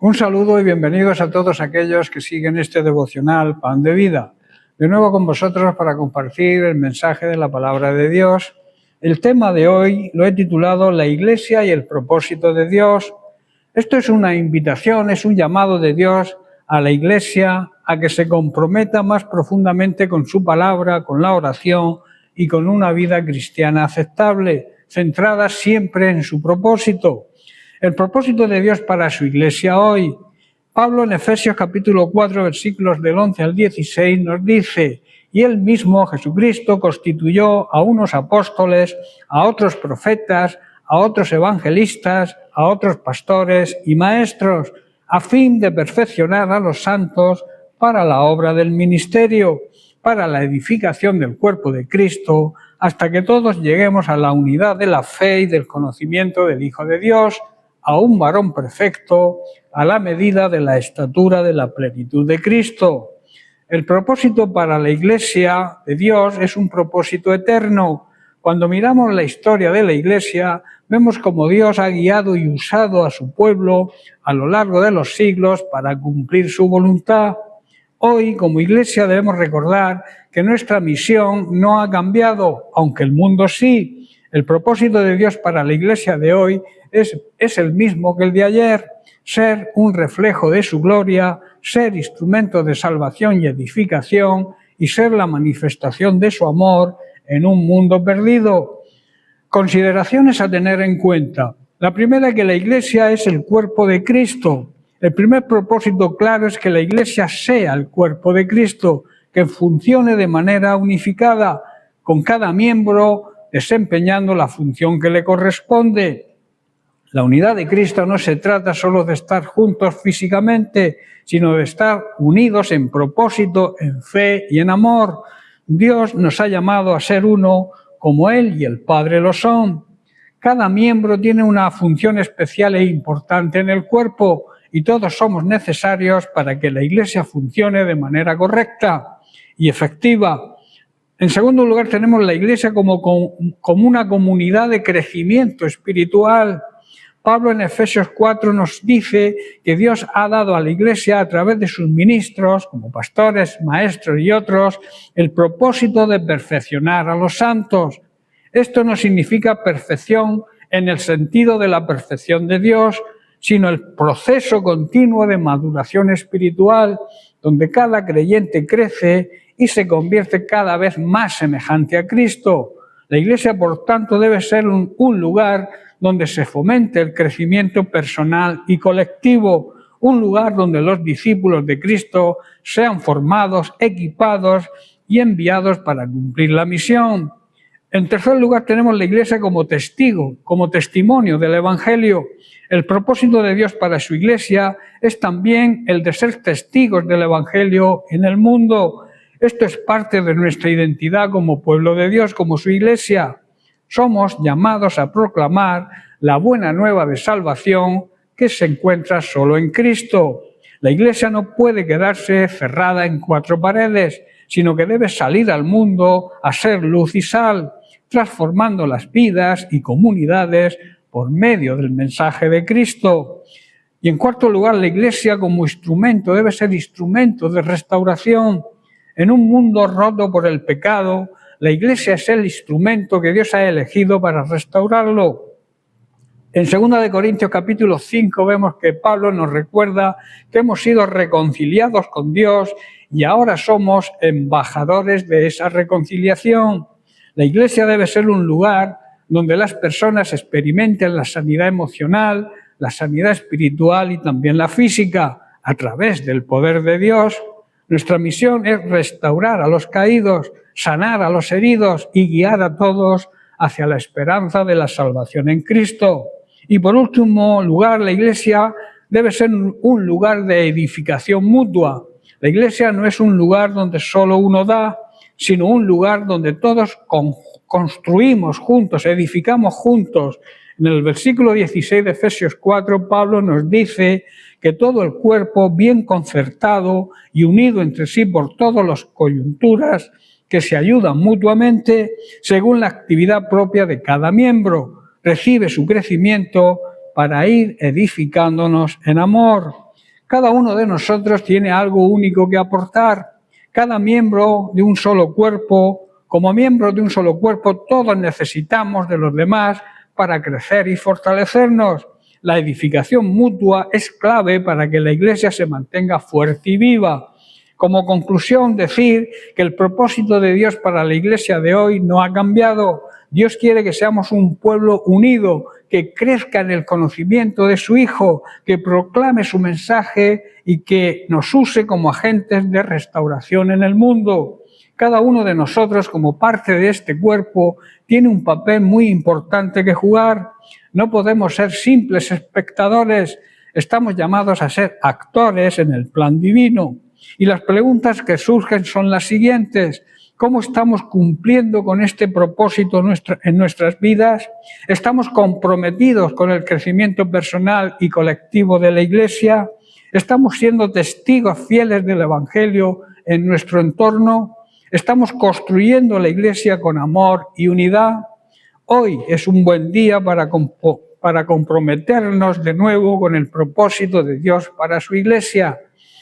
Un saludo y bienvenidos a todos aquellos que siguen este devocional Pan de Vida. De nuevo con vosotros para compartir el mensaje de la Palabra de Dios. El tema de hoy lo he titulado La Iglesia y el propósito de Dios. Esto es una invitación, es un llamado de Dios a la Iglesia a que se comprometa más profundamente con su palabra, con la oración y con una vida cristiana aceptable, centrada siempre en su propósito. El propósito de Dios para su Iglesia hoy. Pablo en Efesios capítulo 4, versículos del 11 al 16 nos dice: y él mismo, Jesucristo, constituyó a unos apóstoles, a otros profetas, a otros evangelistas, a otros pastores y maestros, a fin de perfeccionar a los santos para la obra del ministerio, para la edificación del cuerpo de Cristo, hasta que todos lleguemos a la unidad de la fe y del conocimiento del Hijo de Dios, a un varón perfecto, a la medida de la estatura de la plenitud de Cristo. El propósito para la Iglesia de Dios es un propósito eterno. Cuando miramos la historia de la Iglesia, vemos cómo Dios ha guiado y usado a su pueblo a lo largo de los siglos para cumplir su voluntad. Hoy, como Iglesia, debemos recordar que nuestra misión no ha cambiado, aunque el mundo sí. El propósito de Dios para la Iglesia de hoy es el mismo que el de ayer: ser un reflejo de su gloria, ser instrumento de salvación y edificación y ser la manifestación de su amor en un mundo perdido. Consideraciones a tener en cuenta. La primera, que la Iglesia es el cuerpo de Cristo. El primer propósito claro es que la Iglesia sea el cuerpo de Cristo, que funcione de manera unificada, con cada miembro desempeñando la función que le corresponde. La unidad de Cristo no se trata solo de estar juntos físicamente, sino de estar unidos en propósito, en fe y en amor. Dios nos ha llamado a ser uno como Él y el Padre lo son. Cada miembro tiene una función especial e importante en el cuerpo y todos somos necesarios para que la Iglesia funcione de manera correcta y efectiva. En segundo lugar, tenemos la Iglesia como una comunidad de crecimiento espiritual. Pablo en Efesios 4 nos dice que Dios ha dado a la Iglesia, a través de sus ministros, como pastores, maestros y otros, el propósito de perfeccionar a los santos. Esto no significa perfección en el sentido de la perfección de Dios, sino el proceso continuo de maduración espiritual, donde cada creyente crece y se convierte cada vez más semejante a Cristo. La Iglesia, por tanto, debe ser un lugar donde se fomente el crecimiento personal y colectivo, un lugar donde los discípulos de Cristo sean formados, equipados y enviados para cumplir la misión. En tercer lugar, tenemos la Iglesia como testigo, como testimonio del Evangelio. El propósito de Dios para su Iglesia es también el de ser testigos del Evangelio en el mundo. Esto es parte de nuestra identidad como pueblo de Dios, como su Iglesia. Somos llamados a proclamar la buena nueva de salvación que se encuentra solo en Cristo. La Iglesia no puede quedarse cerrada en cuatro paredes, sino que debe salir al mundo a ser luz y sal, transformando las vidas y comunidades por medio del mensaje de Cristo. Y en cuarto lugar, la Iglesia como instrumento debe ser instrumento de restauración. En un mundo roto por el pecado, la Iglesia es el instrumento que Dios ha elegido para restaurarlo. En 2 Corintios capítulo 5 vemos que Pablo nos recuerda que hemos sido reconciliados con Dios y ahora somos embajadores de esa reconciliación. La Iglesia debe ser un lugar donde las personas experimenten la sanidad emocional, la sanidad espiritual y también la física a través del poder de Dios. Nuestra misión es restaurar a los caídos, sanar a los heridos y guiar a todos hacia la esperanza de la salvación en Cristo. Y por último lugar, la Iglesia debe ser un lugar de edificación mutua. La Iglesia no es un lugar donde solo uno da, sino un lugar donde todos construimos juntos, edificamos juntos. En el versículo 16 de Efesios 4, Pablo nos dice que todo el cuerpo, bien concertado y unido entre sí por todas las coyunturas, que se ayudan mutuamente según la actividad propia de cada miembro, recibe su crecimiento para ir edificándonos en amor. Cada uno de nosotros tiene algo único que aportar. Cada miembro de un solo cuerpo, como miembros de un solo cuerpo, todos necesitamos de los demás para crecer y fortalecernos. La edificación mutua es clave para que la Iglesia se mantenga fuerte y viva. Como conclusión, decir que el propósito de Dios para la Iglesia de hoy no ha cambiado. Dios quiere que seamos un pueblo unido, que crezca en el conocimiento de su Hijo, que proclame su mensaje y que nos use como agentes de restauración en el mundo. Cada uno de nosotros, como parte de este cuerpo, tiene un papel muy importante que jugar. No podemos ser simples espectadores, estamos llamados a ser actores en el plan divino. Y las preguntas que surgen son las siguientes: ¿cómo estamos cumpliendo con este propósito en nuestras vidas? ¿Estamos comprometidos con el crecimiento personal y colectivo de la Iglesia? ¿Estamos siendo testigos fieles del Evangelio en nuestro entorno? ¿Estamos construyendo la Iglesia con amor y unidad? Hoy es un buen día para comprometernos de nuevo con el propósito de Dios para su Iglesia.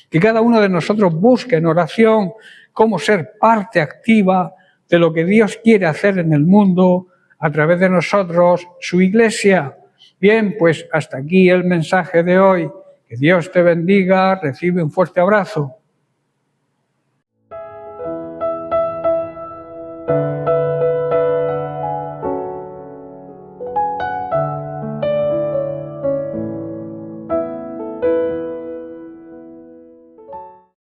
Que cada uno de nosotros busque en oración cómo ser parte activa de lo que Dios quiere hacer en el mundo a través de nosotros, su Iglesia. Bien, pues hasta aquí el mensaje de hoy. Que Dios te bendiga, recibe un fuerte abrazo.